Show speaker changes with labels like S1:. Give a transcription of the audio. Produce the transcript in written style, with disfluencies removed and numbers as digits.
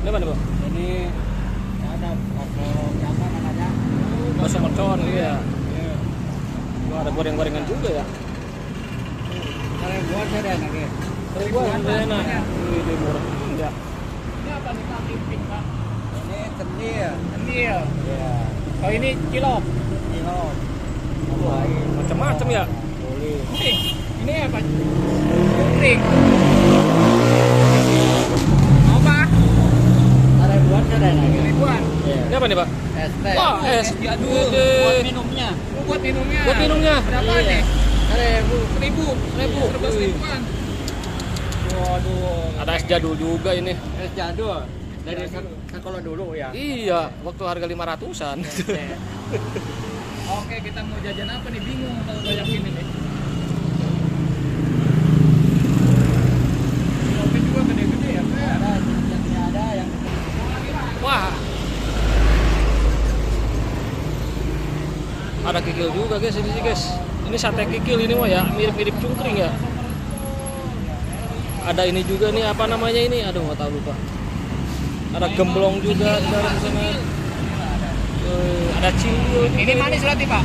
S1: Ini mana, Bu?
S2: Ini ada bakso apa namanya?
S1: Bakso mercon gitu ya.
S2: Iya.
S1: Wah, ada goreng-gorengan juga ya.
S2: Kalau yang buat saya ada lagi.
S1: Ribuan enak. Ini murah. Ya.
S3: Ini apa nih Pak? Pimpin, Pak?
S2: Ini kenil.
S3: Kenil.
S2: Iya.
S3: Oh ini cilok.
S2: Kilo.
S1: Wah, macam-macam ya.
S2: Boleh.
S3: Ini apa? Jungkring. Mau Pak?
S2: Ada yang buat saya ada lagi.
S3: Ribuan.
S2: Iya.
S1: Ini apa nih, Pak?
S2: Es teh.
S1: Wah, es
S3: jadul.
S2: Buat
S1: gede.
S2: minumnya.
S3: Oh, buat minumnya.
S1: Buat minumnya.
S3: Berapa
S2: Iya.
S3: nih?
S2: Ada yang bu.
S3: 1000. 11 ribuan.
S2: Waduh.
S1: Ada es jadul juga ini.
S2: Es jadul. Dari sekolah dulu ya.
S1: Iya, waktu harga 500-an.
S3: Oke, kita mau jajan apa nih? Bingung kalau banyak ini nih. Kopi juga gede-gede ya, Pak?
S2: Ada yang ada yang
S1: Wah. Ada kikil juga guys ini sih guys. Ini sate kikil ini mah ya, mirip-mirip cungkring ya. Ada ini juga nih apa namanya ini? Aduh nggak tahu lupa. Ada gemblong juga di dalam sana. Ada cindil.
S3: Ini manis roti, Pak.